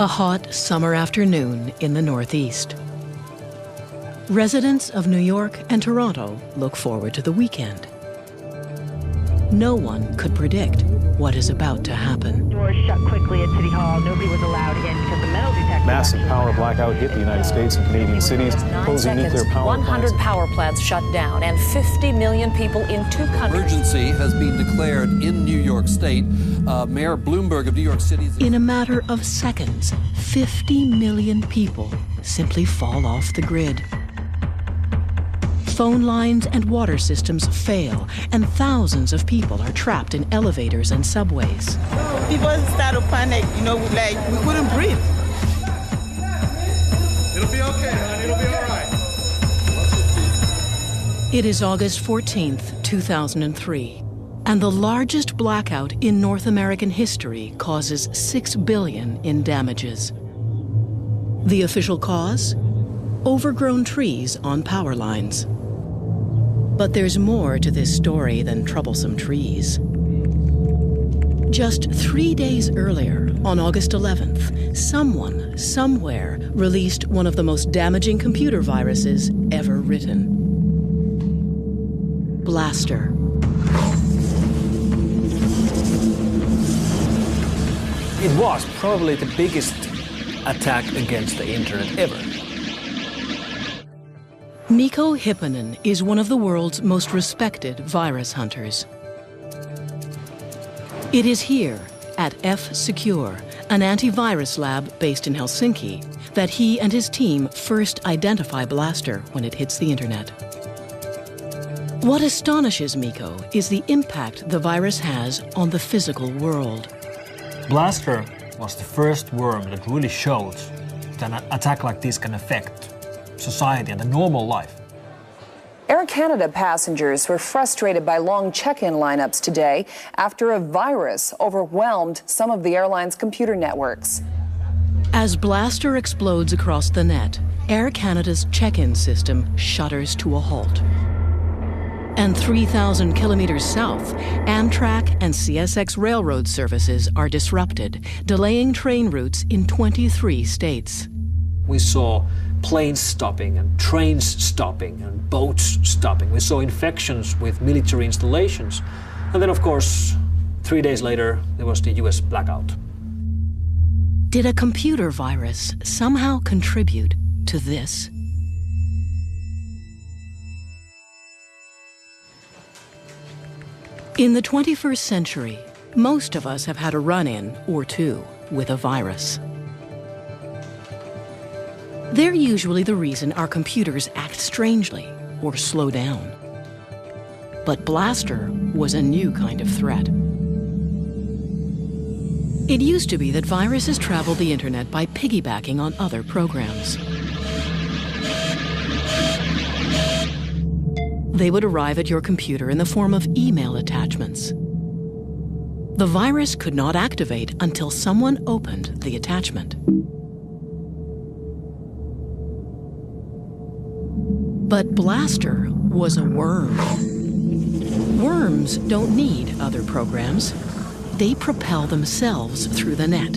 A hot summer afternoon in the Northeast. Residents of New York and Toronto look forward to the weekend. No one could predict what is about to happen. Doors shut quickly at City Hall. Nobody was allowed in because the metal detector... Massive power blackout hit the United States and Canadian cities, closing nuclear power 100 plants. power plants shut down and 50 million people in 2 countries. Emergency has been declared in New York State. Mayor Bloomberg of New York City... In a matter of seconds, 50 million people simply fall off the grid. Phone lines and water systems fail, and thousands of people are trapped in elevators and subways. People start to panic, like we couldn't breathe. It'll be okay, honey. It'll be all right. It is August 14th, 2003, and the largest blackout in North American history causes $6 billion in damages. The official cause? Overgrown trees on power lines. But there's more to this story than troublesome trees. Just 3 days earlier, on August 11th, someone, somewhere, released one of the most damaging computer viruses ever written. Blaster. It was probably the biggest attack against the internet ever. Mikko Hipponen is one of the world's most respected virus hunters. It is here, at F-Secure, an antivirus lab based in Helsinki, that he and his team first identify Blaster when it hits the internet. What astonishes Mikko is the impact the virus has on the physical world. Blaster was the first worm that really showed that an attack like this can affect society and the normal life. Air Canada passengers were frustrated by long check-in lineups today after a virus overwhelmed some of the airline's computer networks. As Blaster explodes across the net, Air Canada's check-in system shudders to a halt. And 3,000 kilometers south, Amtrak and CSX railroad services are disrupted, delaying train routes in 23 states. We saw planes stopping and trains stopping and boats stopping. We saw infections with military installations. And then, of course, 3 days later, there was the US blackout. Did a computer virus somehow contribute to this? In the 21st century, most of us have had a run-in or two with a virus. They're usually the reason our computers act strangely or slow down. But Blaster was a new kind of threat. It used to be that viruses traveled the internet by piggybacking on other programs. They would arrive at your computer in the form of email attachments. The virus could not activate until someone opened the attachment. But Blaster was a worm. Worms don't need other programs. They propel themselves through the net,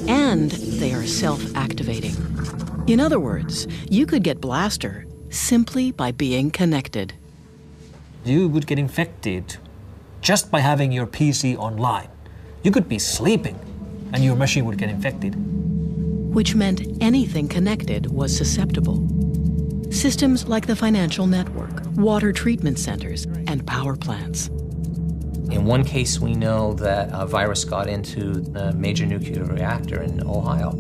and they are self-activating. In other words, you could get Blaster simply by being connected. You would get infected just by having your PC online. You could be sleeping and your machine would get infected. Which meant anything connected was susceptible. Systems like the financial network, water treatment centers, and power plants. In one case, we know that a virus got into a major nuclear reactor in Ohio.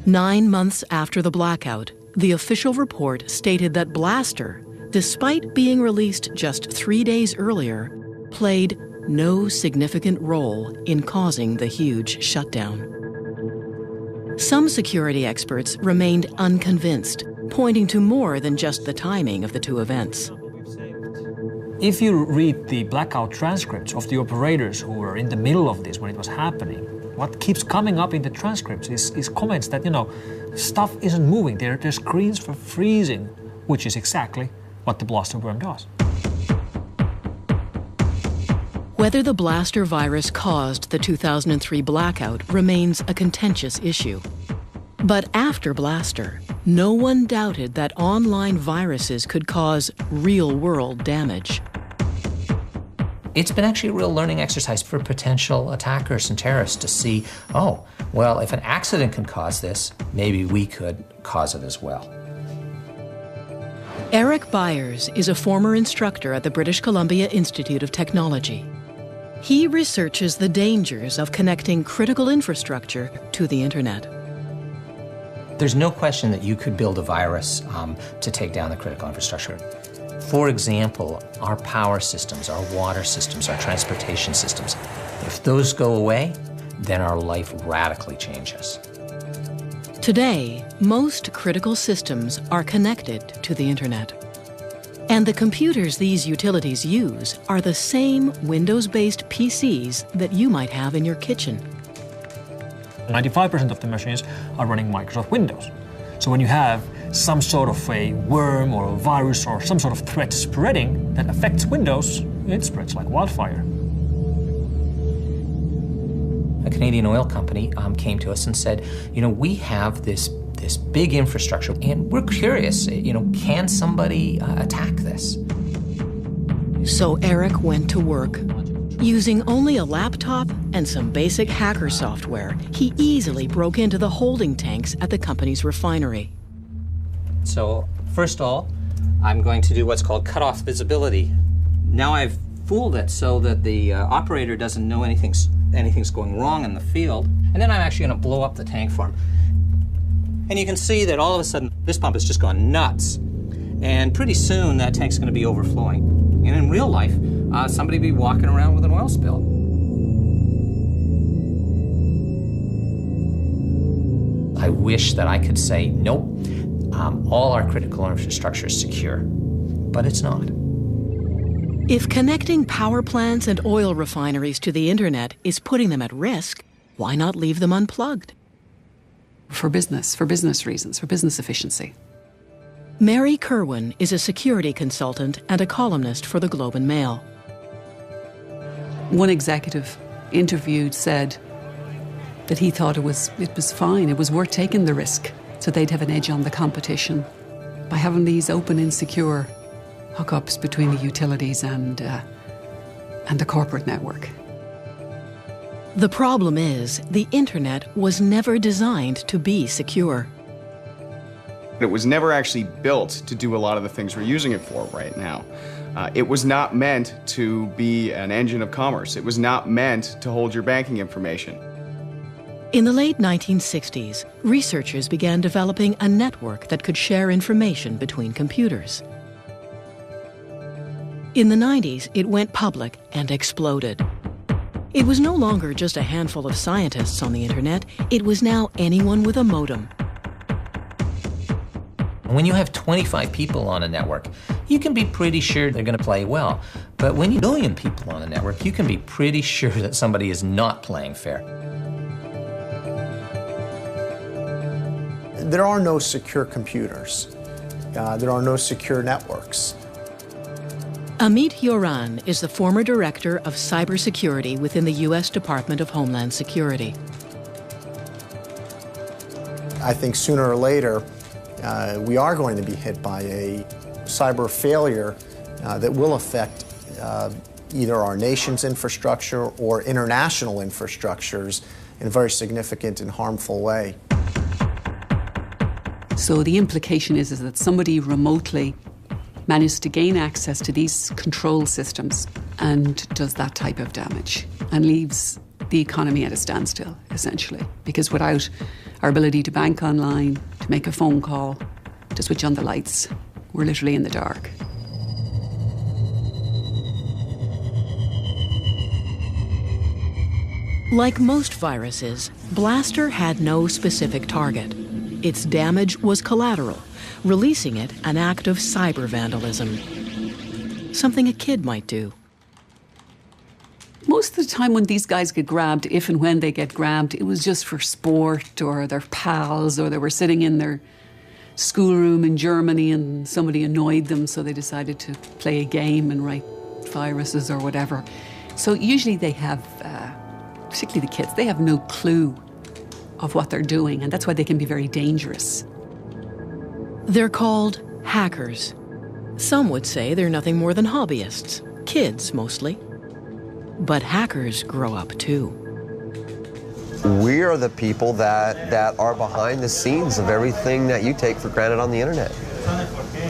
9 months after the blackout, the official report stated that Blaster, despite being released just 3 days earlier, played no significant role in causing the huge shutdown. Some security experts remained unconvinced, pointing to more than just the timing of the two events. If you read the blackout transcripts of the operators who were in the middle of this when it was happening, what keeps coming up in the transcripts is comments that, stuff isn't moving. Their screens were freezing, which is exactly what the Blaster worm does. Whether the Blaster virus caused the 2003 blackout remains a contentious issue. But after Blaster, no one doubted that online viruses could cause real-world damage. It's been actually a real learning exercise for potential attackers and terrorists to see, oh, well, if an accident can cause this, maybe we could cause it as well. Eric Byers is a former instructor at the British Columbia Institute of Technology. He researches the dangers of connecting critical infrastructure to the internet. There's no question that you could build a virus to take down the critical infrastructure. For example, our power systems, our water systems, our transportation systems, if those go away, then our life radically changes. Today, most critical systems are connected to the internet. And the computers these utilities use are the same Windows-based PCs that you might have in your kitchen. 95% of the machines are running Microsoft Windows. So when you have some sort of a worm or a virus or some sort of threat spreading that affects Windows, it spreads like wildfire. A Canadian oil company came to us and said, you know, we have this big infrastructure and we're curious, you know, can somebody attack this? So Eric went to work. Using only a laptop and some basic hacker software, he easily broke into the holding tanks at the company's refinery. So first of all, I'm going to do what's called cutoff visibility. Now I've fooled it so that the operator doesn't know anything's going wrong in the field. And then I'm actually going to blow up the tank for him. And you can see that all of a sudden this pump has just gone nuts. And pretty soon that tank's going to be overflowing. And in real life, somebody will be walking around with an oil spill. I wish that I could say, nope, all our critical infrastructure is secure, but it's not. If connecting power plants and oil refineries to the internet is putting them at risk, why not leave them unplugged? For business reasons, for business efficiency. Mary Kerwin is a security consultant and a columnist for the Globe and Mail. One executive interviewed said that he thought it was fine, it was worth taking the risk, so they'd have an edge on the competition by having these open and secure hookups between the utilities and the corporate network. The problem is, the internet was never designed to be secure. It was never actually built to do a lot of the things we're using it for right now. It was not meant to be an engine of commerce. It was not meant to hold your banking information. In the late 1960s, researchers began developing a network that could share information between computers. In the 90s, it went public and exploded. It was no longer just a handful of scientists on the internet. It was now anyone with a modem. When you have 25 people on a network, you can be pretty sure they're going to play well. But when you have a million people on a network, you can be pretty sure that somebody is not playing fair. There are no secure computers. There are no secure networks. Amit Yoran is the former director of cybersecurity within the U.S. Department of Homeland Security. I think sooner or later, we are going to be hit by a cyber failure that will affect either our nation's infrastructure or international infrastructures in a very significant and harmful way. So the implication is that somebody remotely managed to gain access to these control systems and does that type of damage and leaves the economy at a standstill, essentially. Because without our ability to bank online, to make a phone call, to switch on the lights, we're literally in the dark. Like most viruses, Blaster had no specific target. Its damage was collateral, releasing it an act of cyber vandalism. Something a kid might do. Most of the time when these guys get grabbed, if and when they get grabbed, it was just for sport or their pals, or they were sitting in their schoolroom in Germany and somebody annoyed them, so they decided to play a game and write viruses or whatever. So usually they have, particularly the kids, they have no clue of what they're doing, and that's why they can be very dangerous. They're called hackers. Some would say they're nothing more than hobbyists, kids mostly. But hackers grow up too. We are the people that are behind the scenes of everything that you take for granted on the internet.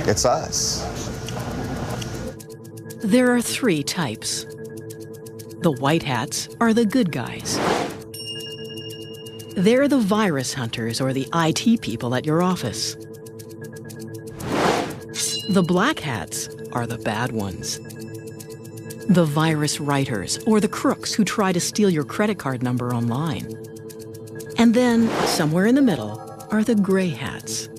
It's us. There are three types. The white hats are the good guys. They're the virus hunters or the IT people at your office. The black hats are the bad ones. The virus writers or the crooks who try to steal your credit card number online. And then, somewhere in the middle, are the gray hats.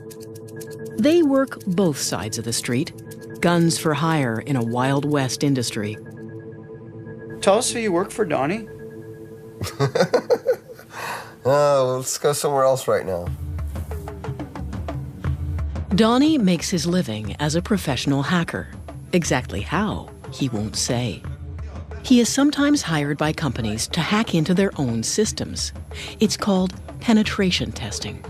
They work both sides of the street, guns for hire in a Wild West industry. Tell us who you work for, Donnie. Let's go somewhere else right now. Donnie makes his living as a professional hacker. Exactly how, he won't say. He is sometimes hired by companies to hack into their own systems. It's called penetration testing.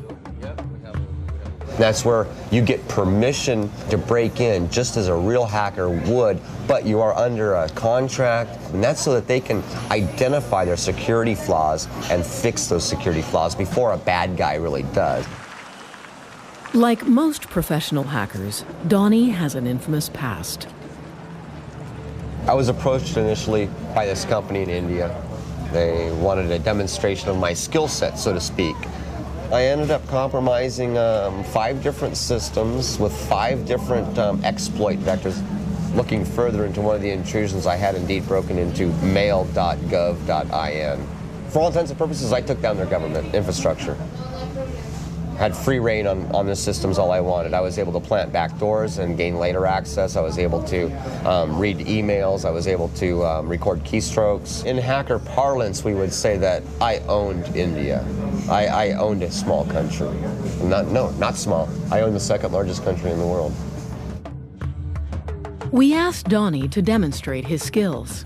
That's where you get permission to break in just as a real hacker would, but you are under a contract, and that's so that they can identify their security flaws and fix those security flaws before a bad guy really does. Like most professional hackers, Donnie has an infamous past. I was approached initially by this company in India. They wanted a demonstration of my skill set, so to speak. I ended up compromising 5 different systems with 5 different exploit vectors. Looking further into one of the intrusions, I had indeed broken into mail.gov.in. For all intents and purposes, I took down their government infrastructure. Had free reign on the systems all I wanted. I was able to plant back doors and gain later access. I was able to read emails. I was able to record keystrokes. In hacker parlance, we would say that I owned India. I owned a small country. Not small. I owned the 2nd largest country in the world. We asked Donnie to demonstrate his skills.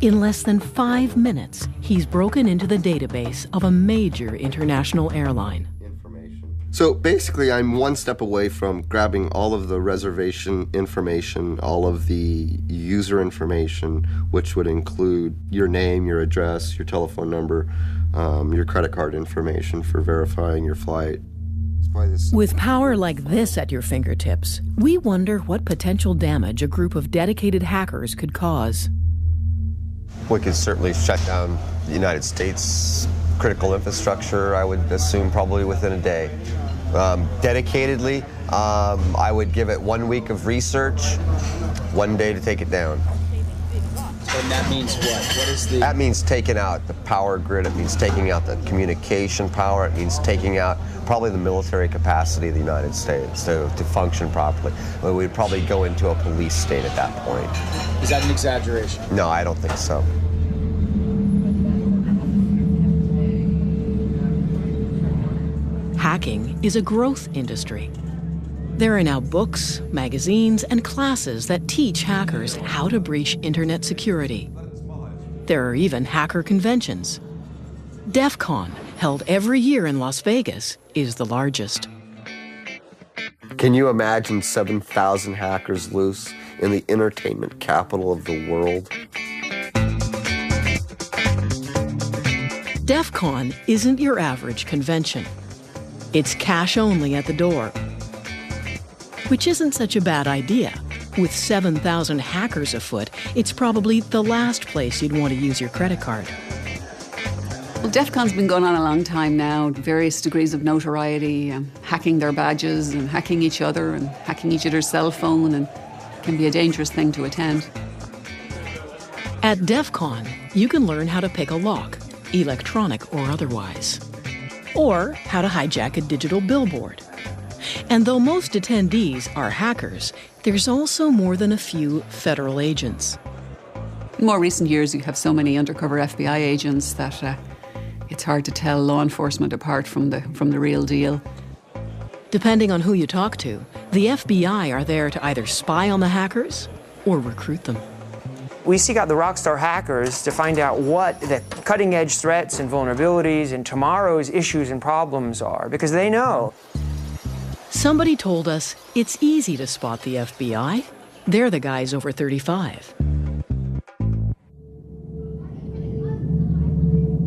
In less than 5 minutes, he's broken into the database of a major international airline. So basically, I'm one step away from grabbing all of the reservation information, all of the user information, which would include your name, your address, your telephone number, your credit card information for verifying your flight. With power like this at your fingertips, we wonder what potential damage a group of dedicated hackers could cause. We could certainly shut down the United States critical infrastructure, I would assume probably within a day. Dedicatedly, I would give it 1 week of research, 1 day to take it down. And that means what? What is the... That means taking out the power grid, it means taking out the communication power, it means taking out probably the military capacity of the United States to function properly. We'd probably go into a police state at that point. Is that an exaggeration? No, I don't think so. Hacking is a growth industry. There are now books, magazines, and classes that teach hackers how to breach internet security. There are even hacker conventions. DEF CON, held every year in Las Vegas, is the largest. Can you imagine 7,000 hackers loose in the entertainment capital of the world? DEF CON isn't your average convention. It's cash only at the door, which isn't such a bad idea. With 7,000 hackers afoot, it's probably the last place you'd want to use your credit card. Well, DEF CON's been going on a long time now, various degrees of notoriety, hacking their badges and hacking each other and hacking each other's cell phone, and can be a dangerous thing to attend. At DEF CON, you can learn how to pick a lock, electronic or otherwise, or how to hijack a digital billboard. And though most attendees are hackers, there's also more than a few federal agents. In more recent years, you have so many undercover FBI agents that it's hard to tell law enforcement apart from the real deal. Depending on who you talk to, the FBI are there to either spy on the hackers or recruit them. We seek out the rockstar hackers to find out what the cutting-edge threats and vulnerabilities and tomorrow's issues and problems are, because they know. Somebody told us it's easy to spot the FBI. They're the guys over 35.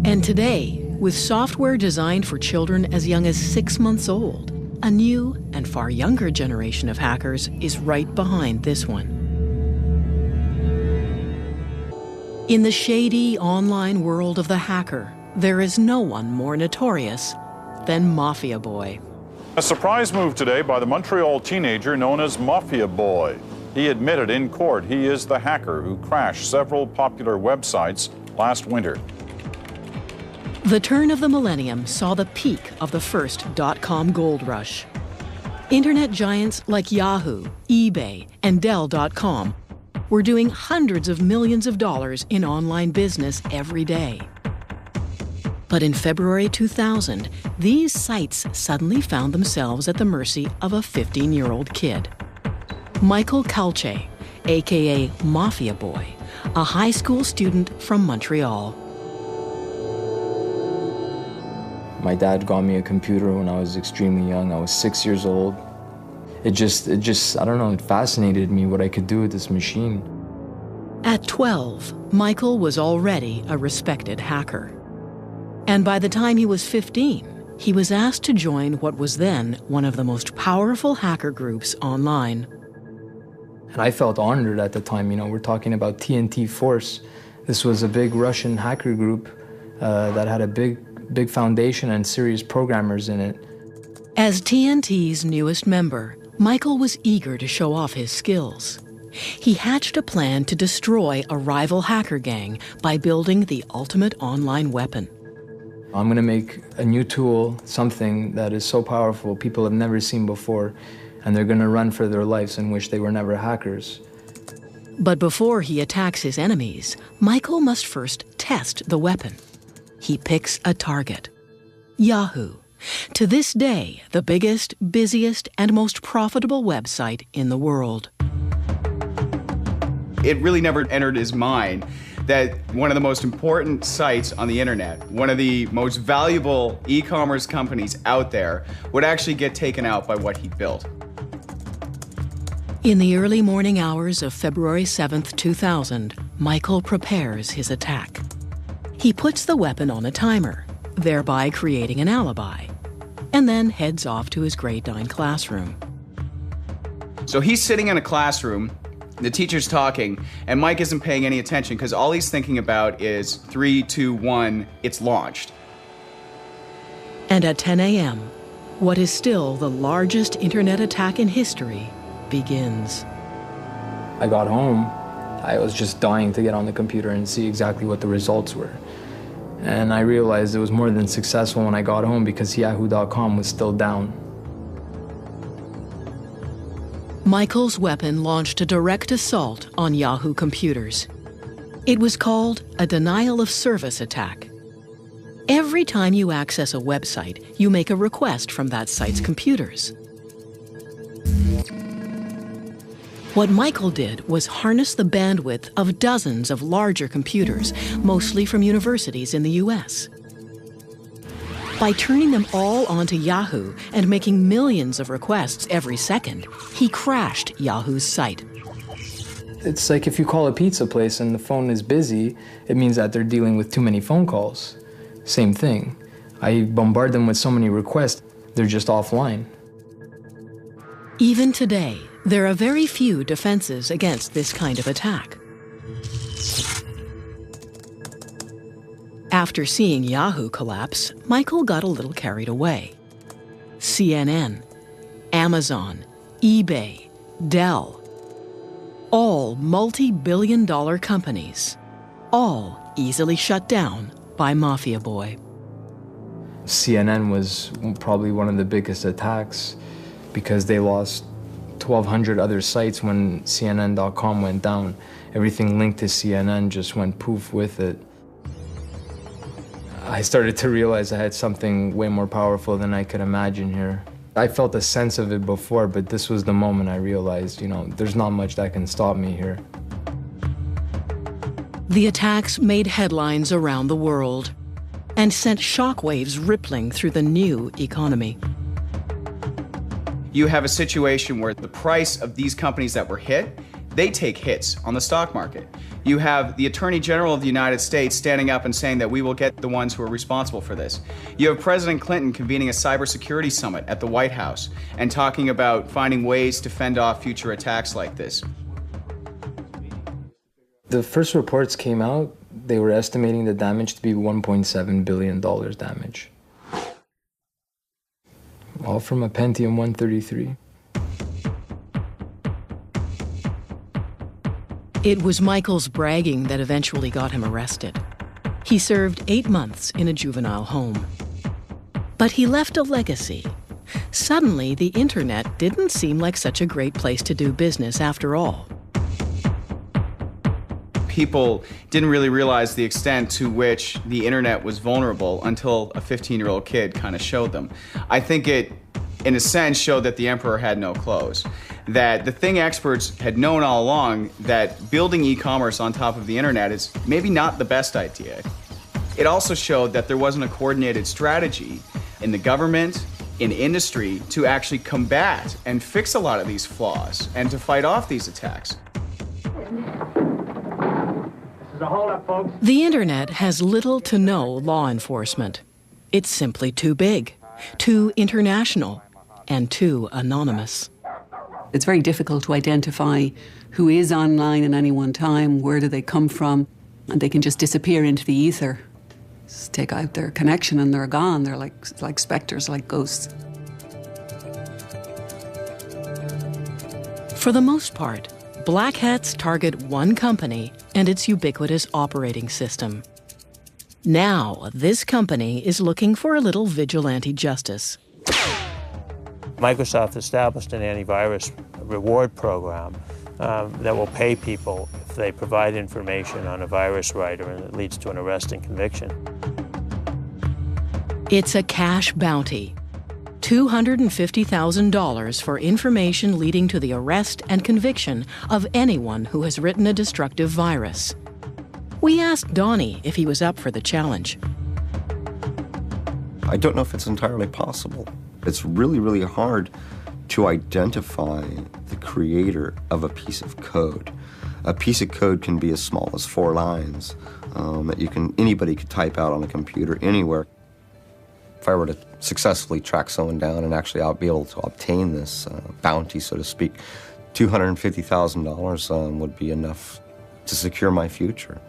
And today, with software designed for children as young as 6 months old, a new and far younger generation of hackers is right behind this one. In the shady online world of the hacker, there is no one more notorious than Mafia Boy. A surprise move today by the Montreal teenager known as Mafia Boy. He admitted in court he is the hacker who crashed several popular websites last winter. The turn of the millennium saw the peak of the first .com gold rush. Internet giants like Yahoo, eBay, and Dell.com were doing hundreds of millions of dollars in online business every day. But in February 2000, these sites suddenly found themselves at the mercy of a 15-year-old kid. Michael Calce, aka Mafia Boy, a high school student from Montreal. My dad got me a computer when I was extremely young. I was 6 years old. It just, I don't know, it fascinated me what I could do with this machine. At 12, Michael was already a respected hacker. And by the time he was 15, he was asked to join what was then one of the most powerful hacker groups online. And I felt honored at the time. You know, we're talking about TNT Force. This was a big Russian hacker group that had a big foundation and serious programmers in it. As TNT's newest member, Michael was eager to show off his skills. He hatched a plan to destroy a rival hacker gang by building the ultimate online weapon. I'm going to make a new tool, something that is so powerful people have never seen before, and they're going to run for their lives and wish they were never hackers. But before he attacks his enemies, Michael must first test the weapon. He picks a target: Yahoo. To this day, the biggest, busiest, and most profitable website in the world. It really never entered his mind that one of the most important sites on the internet, one of the most valuable e-commerce companies out there, would actually get taken out by what he built. In the early morning hours of February 7th, 2000, Michael prepares his attack. He puts the weapon on a timer, thereby creating an alibi, and then heads off to his grade 9 classroom. So he's sitting in a classroom, the teacher's talking, and Mike isn't paying any attention because all he's thinking about is 3, 2, 1, it's launched. And at 10 a.m., what is still the largest internet attack in history begins. I got home, I was just dying to get on the computer and see exactly what the results were. And I realized it was more than successful when I got home because Yahoo.com was still down. Michael's weapon launched a direct assault on Yahoo computers. It was called a denial of service attack. Every time you access a website, you make a request from that site's computers. What Michael did was harness the bandwidth of dozens of larger computers, mostly from universities in the US. By turning them all onto Yahoo and making millions of requests every second, he crashed Yahoo's site. It's like if you call a pizza place and the phone is busy, it means that they're dealing with too many phone calls. Same thing. I bombard them with so many requests, they're just offline. Even today, there are very few defenses against this kind of attack. After seeing Yahoo collapse, Michael got a little carried away. CNN, Amazon, eBay, Dell, all multi-billion-dollar companies, all easily shut down by Mafia Boy. CNN was probably one of the biggest attacks because they lost 1,200 other sites when CNN.com went down. Everything linked to CNN just went poof with it. I started to realize I had something way more powerful than I could imagine here. I felt a sense of it before, but this was the moment I realized, you know, there's not much that can stop me here. The attacks made headlines around the world and sent shockwaves rippling through the new economy. You have a situation where the price of these companies that were hit, they take hits on the stock market. You have the Attorney General of the United States standing up and saying that we will get the ones who are responsible for this. You have President Clinton convening a cybersecurity summit at the White House and talking about finding ways to fend off future attacks like this. The first reports came out, they were estimating the damage to be $1.7 billion damage. All from a Pentium 133. It was Michael's bragging that eventually got him arrested. He served 8 months in a juvenile home. But he left a legacy. Suddenly, the internet didn't seem like such a great place to do business after all. People didn't really realize the extent to which the internet was vulnerable until a 15-year-old kid kind of showed them. I think it, in a sense, showed that the emperor had no clothes. That the thing experts had known all along, that building e-commerce on top of the internet is maybe not the best idea. It also showed that there wasn't a coordinated strategy in the government, in industry, to actually combat and fix a lot of these flaws and to fight off these attacks. The internet has little to no law enforcement. It's simply too big, too international, and too anonymous. It's very difficult to identify who is online at any one time, where do they come from, and they can just disappear into the ether. Just take out their connection and they're gone. They're like specters, like ghosts. For the most part, black hats target one company and its ubiquitous operating system. Now, this company is looking for a little vigilante justice. Microsoft established an antivirus reward program that will pay people if they provide information on a virus writer and it leads to an arrest and conviction. It's a cash bounty. $250,000 for information leading to the arrest and conviction of anyone who has written a destructive virus. We asked Donnie if he was up for the challenge. I don't know if it's entirely possible. It's really, really hard to identify the creator of a piece of code. A piece of code can be as small as 4 lines that anybody could type out on a computer anywhere. If I were to successfully track someone down and actually I'll be able to obtain this bounty, so to speak, $250,000 would be enough to secure my future.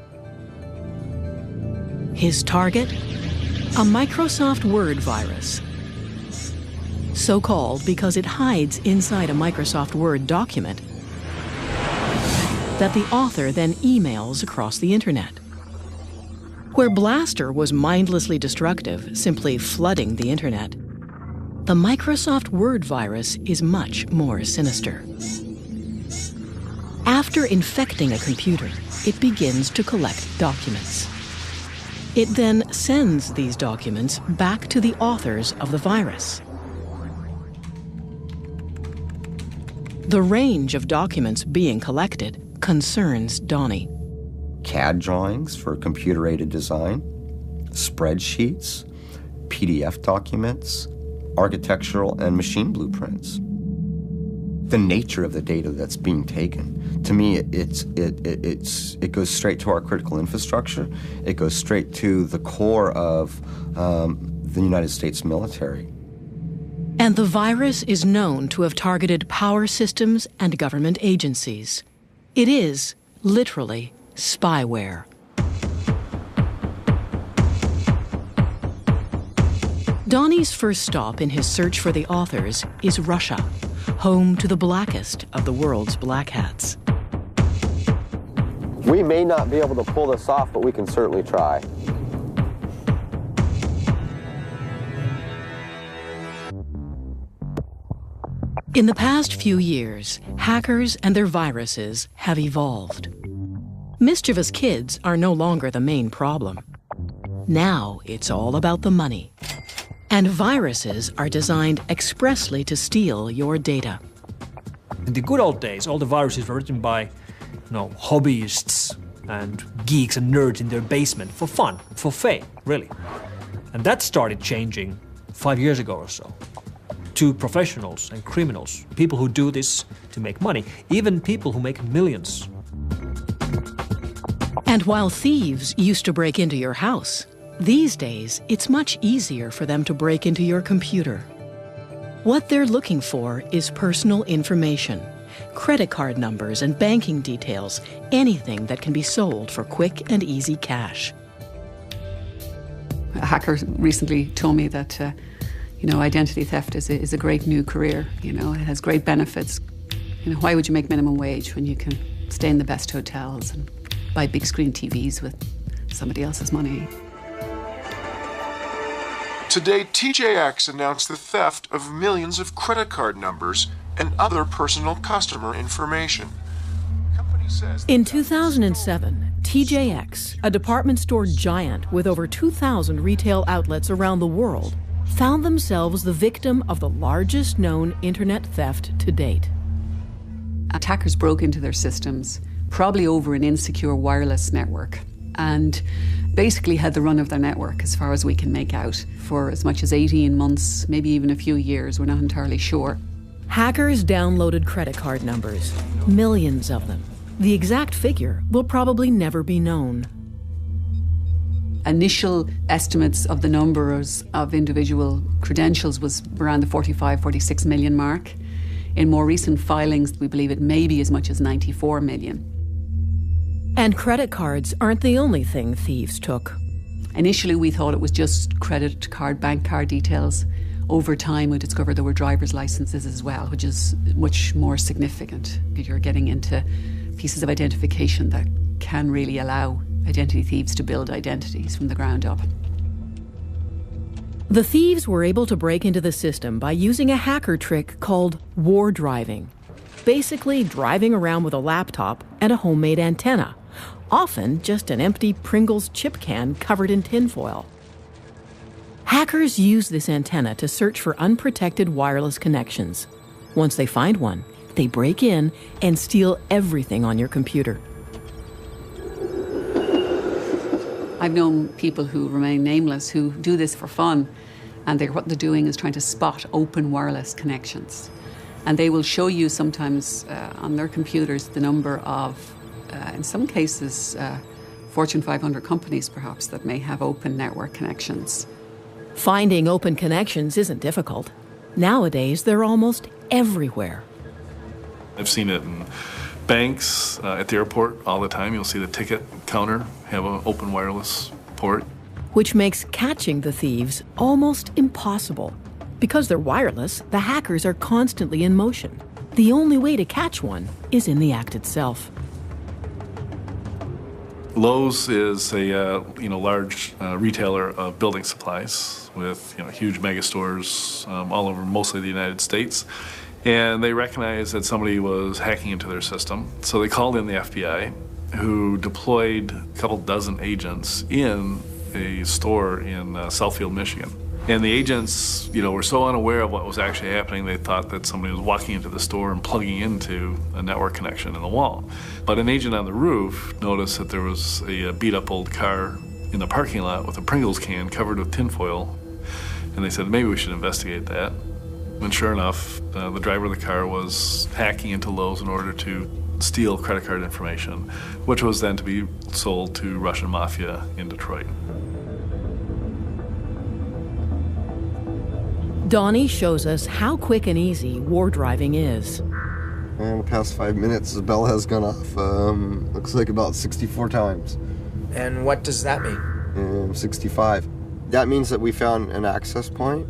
His target? A Microsoft Word virus. So called because it hides inside a Microsoft Word document that the author then emails across the internet. Where Blaster was mindlessly destructive, simply flooding the internet, the Microsoft Word virus is much more sinister. After infecting a computer, it begins to collect documents. It then sends these documents back to the authors of the virus. The range of documents being collected concerns Donnie. CAD drawings for computer-aided design, spreadsheets, PDF documents, architectural and machine blueprints. The nature of the data that's being taken, to me, it goes straight to our critical infrastructure. It goes straight to the core of the United States military. And the virus is known to have targeted power systems and government agencies. It is, literally, spyware. Donnie's first stop in his search for the authors is Russia, home to the blackest of the world's black hats. We may not be able to pull this off, but we can certainly try. In the past few years, hackers and their viruses have evolved. Mischievous kids are no longer the main problem. Now it's all about the money. And viruses are designed expressly to steal your data. In the good old days, all the viruses were written by, hobbyists and geeks and nerds in their basement for fun, for fame, really. And that started changing 5 years ago or so. To professionals and criminals, people who do this to make money, even people who make millions. And while thieves used to break into your house, these days it's much easier for them to break into your computer. What they're looking for is personal information, credit card numbers and banking details, anything that can be sold for quick and easy cash. A hacker recently told me that identity theft is a great new career. It has great benefits. Why would you make minimum wage when you can stay in the best hotels and buy big screen TVs with somebody else's money? Today, TJX announced the theft of millions of credit card numbers and other personal customer information. In 2007, TJX, a department store giant with over 2,000 retail outlets around the world, found themselves the victim of the largest known internet theft to date. Attackers broke into their systems, probably over an insecure wireless network, and basically had the run of their network as far as we can make out for as much as 18 months, maybe even a few years, we're not entirely sure. Hackers downloaded credit card numbers, millions of them. The exact figure will probably never be known. Initial estimates of the numbers of individual credentials was around the 45, 46 million mark. In more recent filings, we believe it may be as much as 94 million. And credit cards aren't the only thing thieves took. Initially, we thought it was just credit card, bank card details. Over time, we discovered there were driver's licenses as well, which is much more significant. You're getting into pieces of identification that can really allow identity thieves to build identities from the ground up. The thieves were able to break into the system by using a hacker trick called war driving. Basically driving around with a laptop and a homemade antenna, often just an empty Pringles chip can covered in tinfoil. Hackers use this antenna to search for unprotected wireless connections. Once they find one, they break in and steal everything on your computer. I've known people who remain nameless who do this for fun, and what they're doing is trying to spot open wireless connections. And they will show you sometimes on their computers the number of, in some cases, Fortune 500 companies perhaps that may have open network connections. Finding open connections isn't difficult. Nowadays, they're almost everywhere. I've seen it in banks, at the airport all the time. You'll see the ticket counter have an open wireless port. Which makes catching the thieves almost impossible. Because they're wireless, the hackers are constantly in motion. The only way to catch one is in the act itself. Lowe's is a large retailer of building supplies with huge mega stores all over mostly the United States. And they recognized that somebody was hacking into their system. So they called in the FBI, who deployed a couple dozen agents in a store in Southfield, Michigan. And the agents, were so unaware of what was actually happening, they thought that somebody was walking into the store and plugging into a network connection in the wall. But an agent on the roof noticed that there was a beat-up old car in the parking lot with a Pringles can covered with tinfoil. And they said, maybe we should investigate that. And sure enough, the driver of the car was hacking into Lowe's in order to steal credit card information, which was then to be sold to Russian mafia in Detroit. Donnie shows us how quick and easy war driving is. In the past 5 minutes, the bell has gone off, looks like about 64 times. And what does that mean? 65. That means that we found an access point.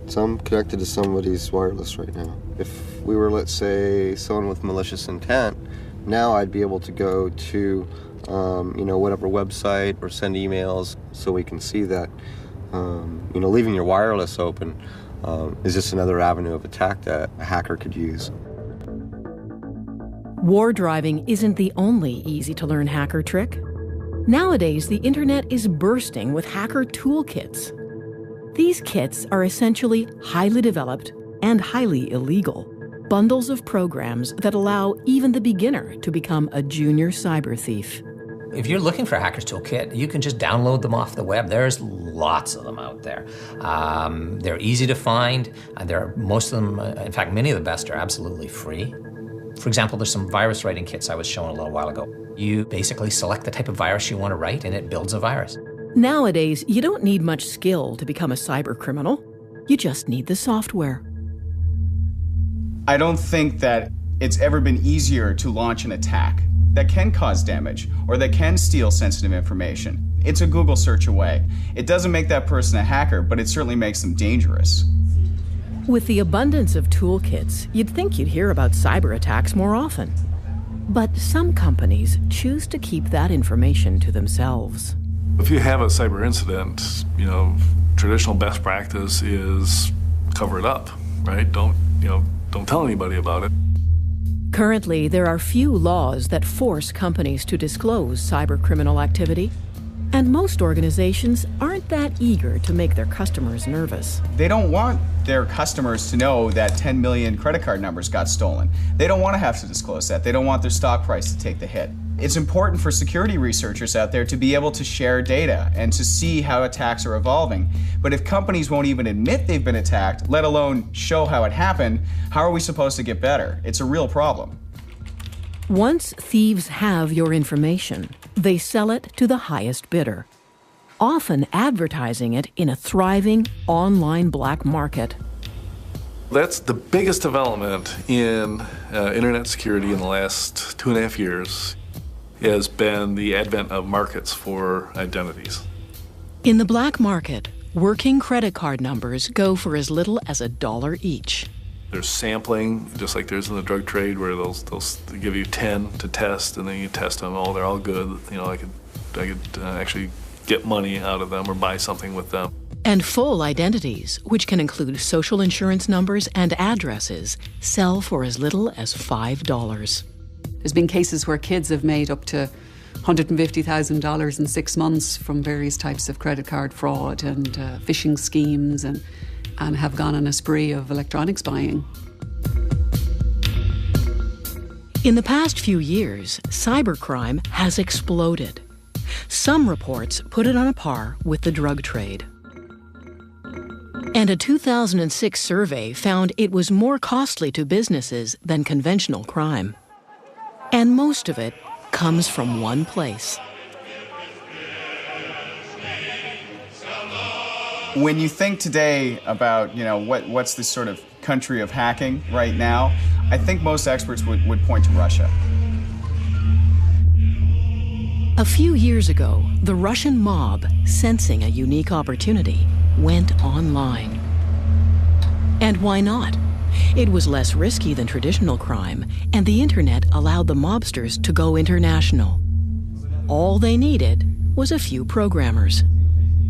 So I'm connected to somebody's wireless right now. If we were, let's say, someone with malicious intent, now I'd be able to go to, whatever website or send emails so we can see that, leaving your wireless open is just another avenue of attack that a hacker could use. War driving isn't the only easy-to-learn hacker trick. Nowadays, the internet is bursting with hacker toolkits. These kits are essentially highly developed and highly illegal bundles of programs that allow even the beginner to become a junior cyber thief. If you're looking for a hacker's toolkit, you can just download them off the web. There's lots of them out there. They're easy to find. Most of them, in fact, many of the best are absolutely free. For example, there's some virus writing kits I was showing a little while ago. You basically select the type of virus you want to write, and it builds a virus. Nowadays, you don't need much skill to become a cyber criminal. You just need the software. I don't think that it's ever been easier to launch an attack that can cause damage or that can steal sensitive information. It's a Google search away. It doesn't make that person a hacker, but it certainly makes them dangerous. With the abundance of toolkits, you'd think you'd hear about cyber attacks more often. But some companies choose to keep that information to themselves. If you have a cyber incident, traditional best practice is cover it up, right? Don't tell anybody about it. Currently, there are few laws that force companies to disclose cyber criminal activity, and most organizations aren't that eager to make their customers nervous. They don't want their customers to know that 10 million credit card numbers got stolen. They don't want to have to disclose that. They don't want their stock price to take the hit. It's important for security researchers out there to be able to share data and to see how attacks are evolving. But if companies won't even admit they've been attacked, let alone show how it happened, how are we supposed to get better? It's a real problem. Once thieves have your information, they sell it to the highest bidder, often advertising it in a thriving online black market. That's the biggest development in internet security in the last 2.5 years. Has been the advent of markets for identities. In the black market, working credit card numbers go for as little as $1 each. There's sampling, just like there's in the drug trade, where they'll give you 10 to test, and then you test them. Oh, they're all good. I could actually get money out of them or buy something with them. And full identities, which can include social insurance numbers and addresses, sell for as little as $5. There's been cases where kids have made up to $150,000 in 6 months from various types of credit card fraud and phishing schemes and have gone on a spree of electronics buying. In the past few years, cybercrime has exploded. Some reports put it on a par with the drug trade. And a 2006 survey found it was more costly to businesses than conventional crime. And most of it comes from one place. When you think today about, what's this sort of country of hacking right now, I think most experts would point to Russia. A few years ago, the Russian mob, sensing a unique opportunity, went online. And why not? It was less risky than traditional crime, and the internet allowed the mobsters to go international. All they needed was a few programmers.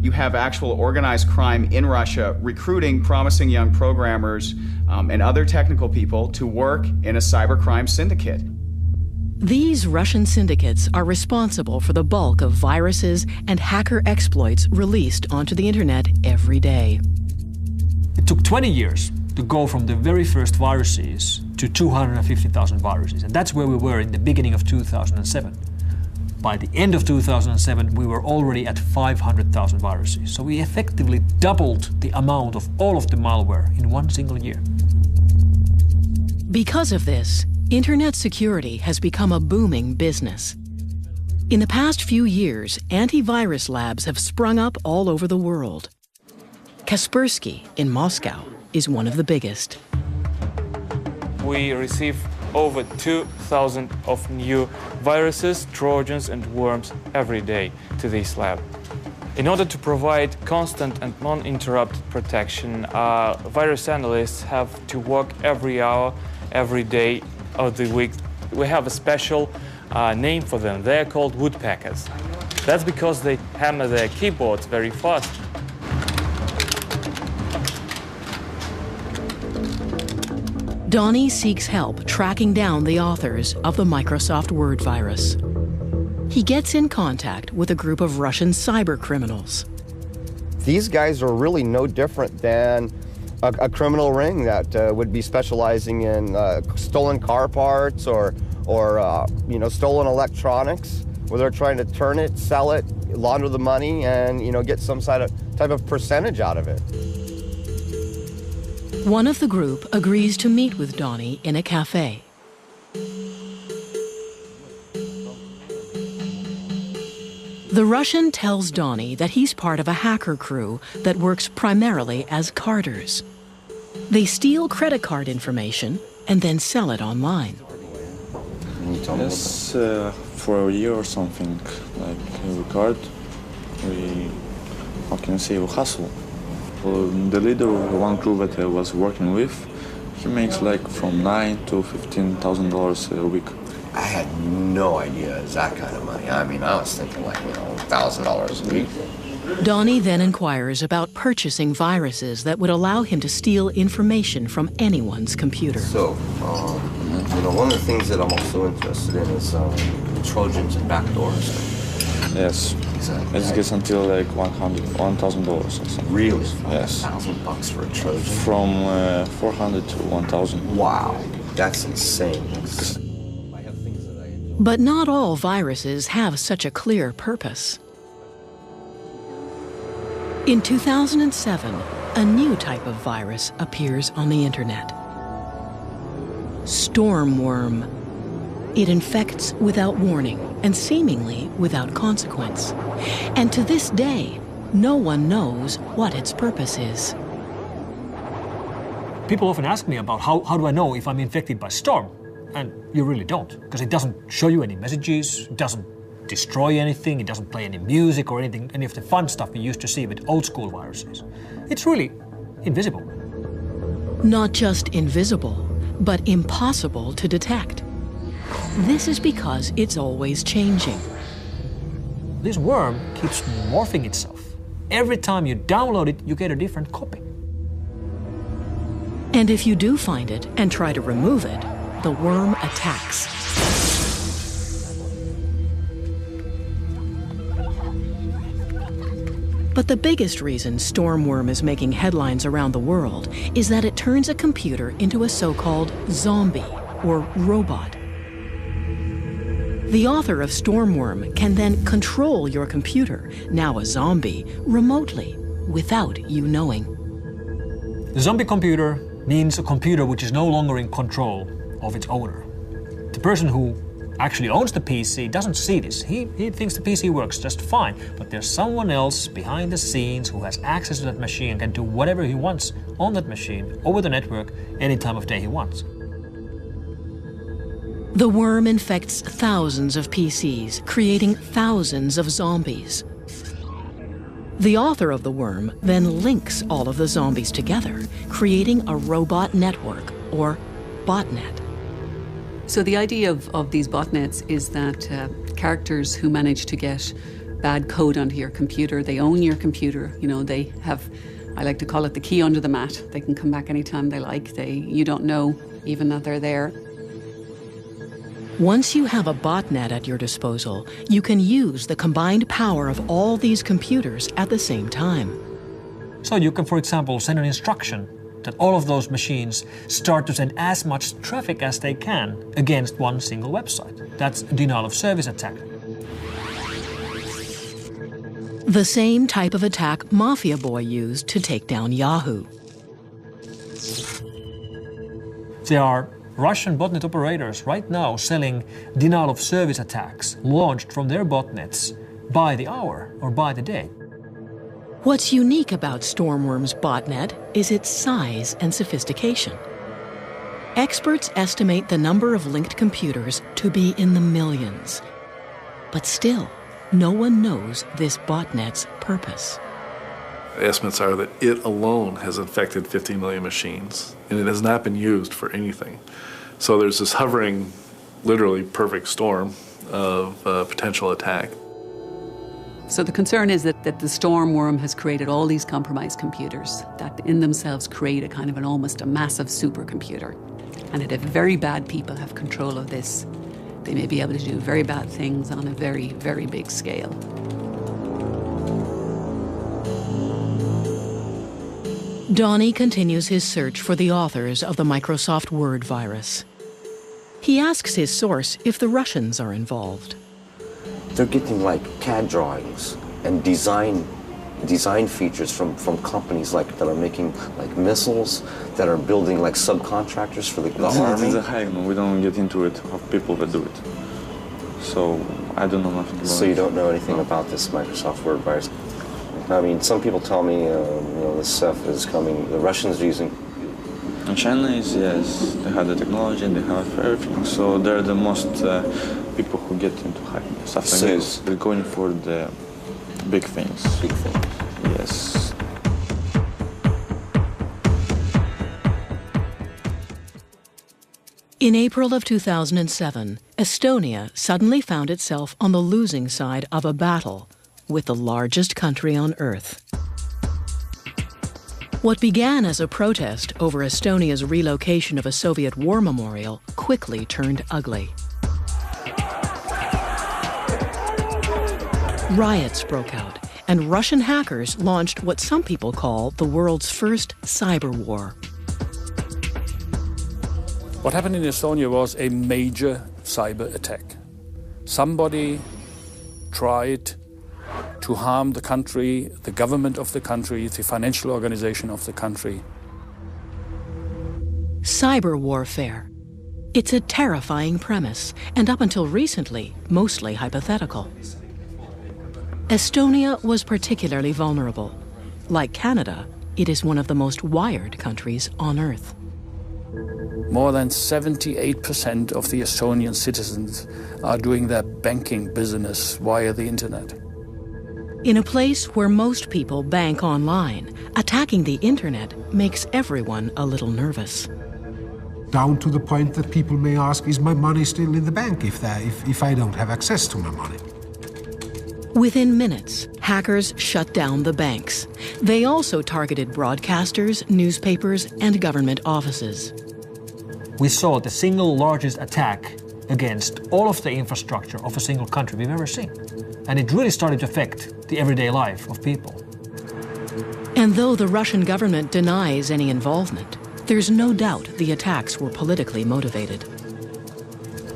You have actual organized crime in Russia recruiting promising young programmers and other technical people to work in a cybercrime syndicate. These Russian syndicates are responsible for the bulk of viruses and hacker exploits released onto the internet every day. It took 20 years to go from the very first viruses to 250,000 viruses. And that's where we were in the beginning of 2007. By the end of 2007, we were already at 500,000 viruses. So we effectively doubled the amount of all of the malware in one single year. Because of this, internet security has become a booming business. In the past few years, antivirus labs have sprung up all over the world. Kaspersky in Moscow is one of the biggest. We receive over 2,000 of new viruses, trojans, and worms every day to this lab. In order to provide constant and non-interrupted protection, virus analysts have to work every hour, every day of the week. We have a special name for them. They're called woodpeckers. That's because they hammer their keyboards very fast. Donnie seeks help tracking down the authors of the Microsoft Word virus. He gets in contact with a group of Russian cyber criminals. These guys are really no different than a criminal ring that would be specializing in stolen car parts or stolen electronics. where they're trying to turn it, sell it, launder the money, and get some type of percentage out of it. One of the group agrees to meet with Donnie in a cafe. The Russian tells Donnie that he's part of a hacker crew that works primarily as carders. They steal credit card information and then sell it online. Yes, for a year or something, like we card, how can I say, we hustle. The leader of one crew that I was working with, he makes like from $9,000 to $15,000 a week. I had no idea it was that kind of money. I mean, I was thinking like, $1,000 a week. Donnie then inquires about purchasing viruses that would allow him to steal information from anyone's computer. So, one of the things that I'm also interested in is Trojans and backdoors. Yes, exactly. It gets until like $1,000 or something. Really? Yes. $1,000 for a Trojan? From 400 to 1,000. Wow, that's insane. But not all viruses have such a clear purpose. In 2007, a new type of virus appears on the internet. Stormworm. It infects without warning and seemingly without consequence. And to this day, no one knows what its purpose is. People often ask me about how do I know if I'm infected by Storm? And you really don't, because it doesn't show you any messages, it doesn't destroy anything, it doesn't play any music or anything, any of the fun stuff we used to see with old school viruses. It's really invisible. Not just invisible, but impossible to detect. This is because it's always changing. This worm keeps morphing itself. Every time you download it, you get a different copy. And if you do find it and try to remove it, the worm attacks. But the biggest reason Stormworm is making headlines around the world is that it turns a computer into a so-called zombie or robot. The author of Stormworm can then control your computer, now a zombie, remotely, without you knowing. The zombie computer means a computer which is no longer in control of its owner. The person who actually owns the PC doesn't see this. He thinks the PC works just fine, but there's someone else behind the scenes who has access to that machine and can do whatever he wants on that machine over the network any time of day he wants. The worm infects thousands of PCs, creating thousands of zombies. The author of the worm then links all of the zombies together, creating a robot network, or botnet. So the idea of these botnets is that characters who manage to get bad code onto your computer, they own your computer, they have, I like to call it the key under the mat. They can come back anytime they like. You don't know even that they're there. Once you have a botnet at your disposal, you can use the combined power of all these computers at the same time. So you can, for example, send an instruction that all of those machines start to send as much traffic as they can against one single website. That's a denial of service attack. The same type of attack Mafia Boy used to take down Yahoo. There are Russian botnet operators right now selling denial of service attacks launched from their botnets by the hour or by the day. What's unique about Stormworm's botnet is its size and sophistication. Experts estimate the number of linked computers to be in the millions. But still, no one knows this botnet's purpose. Estimates are that it alone has infected 50 million machines, and it has not been used for anything. So there's this hovering, literally perfect storm of potential attack. So the concern is that the Stormworm has created all these compromised computers that in themselves create a kind of almost a massive supercomputer. And that if very bad people have control of this, they may be able to do very bad things on a very, very big scale. Donnie continues his search for the authors of the Microsoft Word virus. He asks his source if the Russians are involved. they're getting like CAD drawings and design features from companies like that are making like missiles, that are building like subcontractors for the army. It's a hack. We don't get into it of people that do it. So I don't know nothing about it. So you don't know anything about this Microsoft Word virus? I mean, some people tell me, this stuff is coming. The Russians are using. And China is, yes, they have the technology and they have everything. So they're the most people who get into hacking stuff like this. They're going for the big things. Big things. Yes. In April of 2007, Estonia suddenly found itself on the losing side of a battle with the largest country on Earth. What began as a protest over Estonia's relocation of a Soviet war memorial quickly turned ugly. Riots broke out, and Russian hackers launched what some people call the world's first cyber war. What happened in Estonia was a major cyber attack. Somebody tried to harm the country, the government of the country, the financial organization of the country. Cyber warfare. It's a terrifying premise, and up until recently, mostly hypothetical. Estonia was particularly vulnerable. Like Canada, it is one of the most wired countries on Earth. More than 78% of the Estonian citizens are doing their banking business via the internet. In a place where most people bank online, attacking the internet makes everyone a little nervous. Down to the point that people may ask, is my money still in the bank if I don't have access to my money? Within minutes, hackers shut down the banks. They also targeted broadcasters, newspapers, and government offices. We saw the single largest attack against all of the infrastructure of a single country we've ever seen. And it really started to affect the everyday life of people. And though the Russian government denies any involvement, there's no doubt the attacks were politically motivated.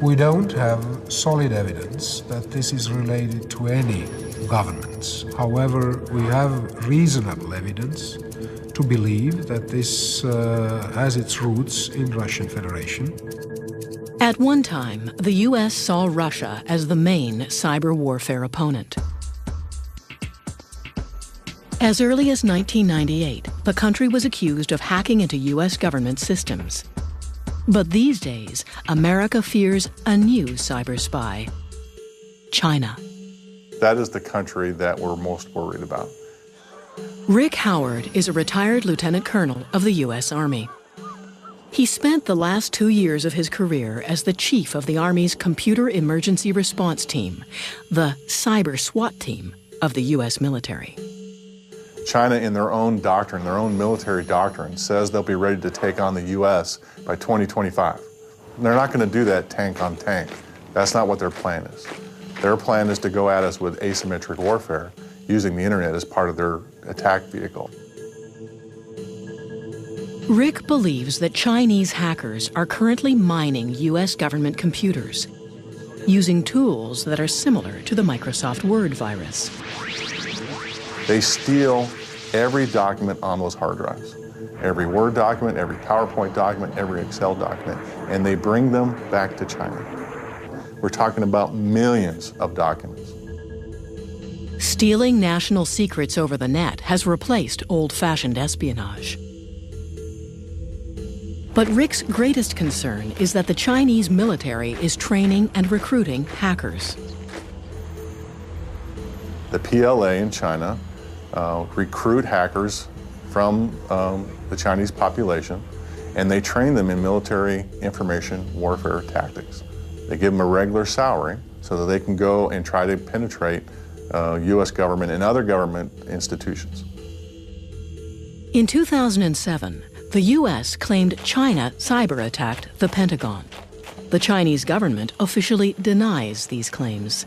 We don't have solid evidence that this is related to any governments. However, we have reasonable evidence to believe that this has its roots in Russian Federation. At one time, the U.S. saw Russia as the main cyber warfare opponent. As early as 1998, the country was accused of hacking into U.S. government systems. But these days, America fears a new cyber spy: China. That is the country that we're most worried about. Rick Howard is a retired lieutenant colonel of the U.S. Army. He spent the last 2 years of his career as the chief of the Army's Computer Emergency Response Team, the cyber SWAT team of the U.S. military. China, in their own doctrine, their own military doctrine, says they'll be ready to take on the U.S. by 2025. They're not going to do that tank on tank. That's not what their plan is. Their plan is to go at us with asymmetric warfare, using the internet as part of their attack vehicle. Rick believes that Chinese hackers are currently mining U.S. government computers, using tools that are similar to the Microsoft Word virus. They steal every document on those hard drives. Every Word document, every PowerPoint document, every Excel document, and they bring them back to China. We're talking about millions of documents. Stealing national secrets over the net has replaced old-fashioned espionage. But Rick's greatest concern is that the Chinese military is training and recruiting hackers. The PLA in China recruit hackers from the Chinese population, and they train them in military information warfare tactics. They give them a regular salary so that they can go and try to penetrate U.S. government and other government institutions. In 2007, the U.S. claimed China cyber-attacked the Pentagon. The Chinese government officially denies these claims.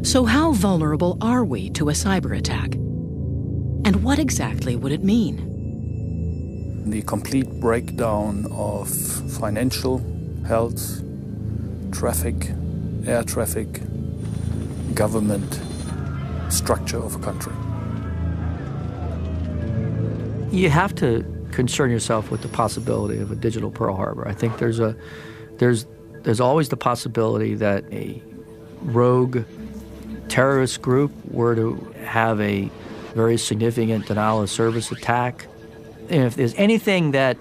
So how vulnerable are we to a cyber-attack? And what exactly would it mean? The complete breakdown of financial health, traffic, air traffic, government, structure of a country. You have to concern yourself with the possibility of a digital Pearl Harbor. I think there's always the possibility that a rogue terrorist group were to have a very significant denial of service attack. And if there's anything that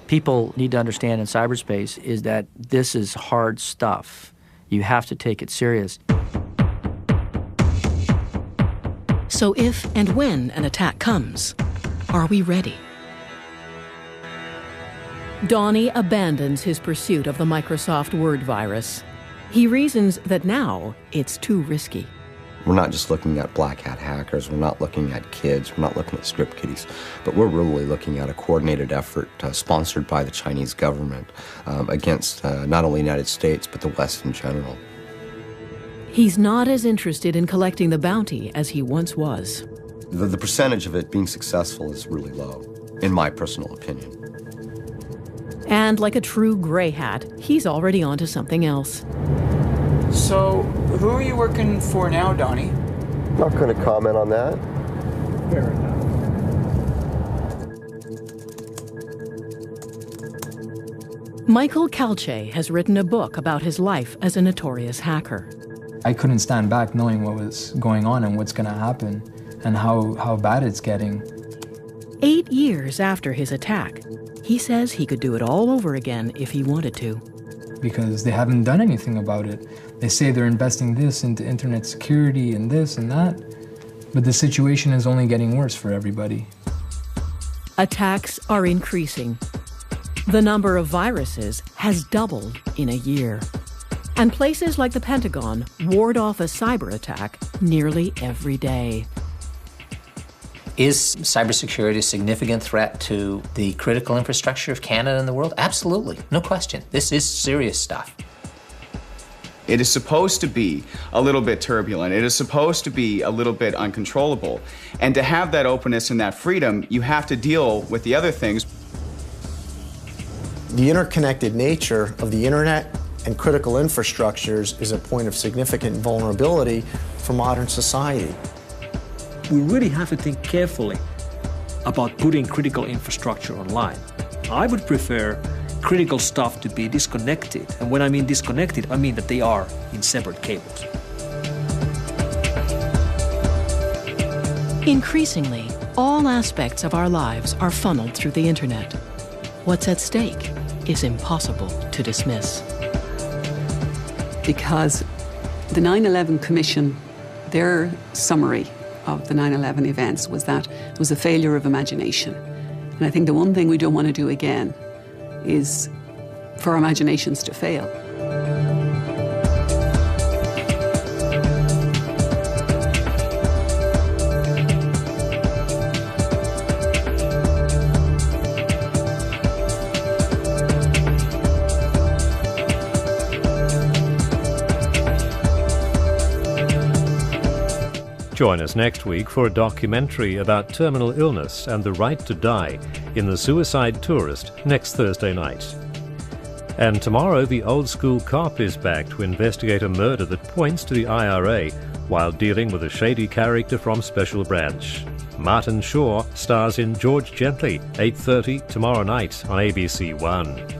people need to understand in cyberspace is that this is hard stuff. You have to take it serious. So if and when an attack comes, are we ready? Donnie abandons his pursuit of the Microsoft Word virus. He reasons that now it's too risky. We're not just looking at black hat hackers, we're not looking at kids, we're not looking at script kiddies, but we're really looking at a coordinated effort sponsored by the Chinese government against not only the United States, but the West in general. He's not as interested in collecting the bounty as he once was. The percentage of it being successful is really low, in my personal opinion. And like a true gray hat, he's already onto something else. So, who are you working for now, Donnie? Not going to comment on that. Fair enough. Michael Calce has written a book about his life as a notorious hacker. I couldn't stand back knowing what was going on and what's going to happen and how bad it's getting. 8 years after his attack, he says he could do it all over again if he wanted to. Because they haven't done anything about it. They say they're investing this into internet security and this and that, but the situation is only getting worse for everybody. Attacks are increasing. The number of viruses has doubled in a year. And places like the Pentagon ward off a cyber attack nearly every day. Is cybersecurity a significant threat to the critical infrastructure of Canada and the world? Absolutely, no question. This is serious stuff. It is supposed to be a little bit turbulent. It is supposed to be a little bit uncontrollable. And to have that openness and that freedom, you have to deal with the other things. The interconnected nature of the internet and critical infrastructures is a point of significant vulnerability for modern society. We really have to think carefully about putting critical infrastructure online. I would prefer critical stuff to be disconnected. And when I mean disconnected, I mean that they are in separate cables. Increasingly, all aspects of our lives are funneled through the internet. What's at stake is impossible to dismiss. Because the 9/11 Commission, their summary of the 9/11 events was that it was a failure of imagination. And I think the one thing we don't want to do again is for our imaginations to fail. Join us next week for a documentary about terminal illness and the right to die in The Suicide Tourist next Thursday night. And tomorrow, the old school cop is back to investigate a murder that points to the IRA while dealing with a shady character from Special Branch. Martin Shaw stars in George Gently, 8:30 tomorrow night on ABC One.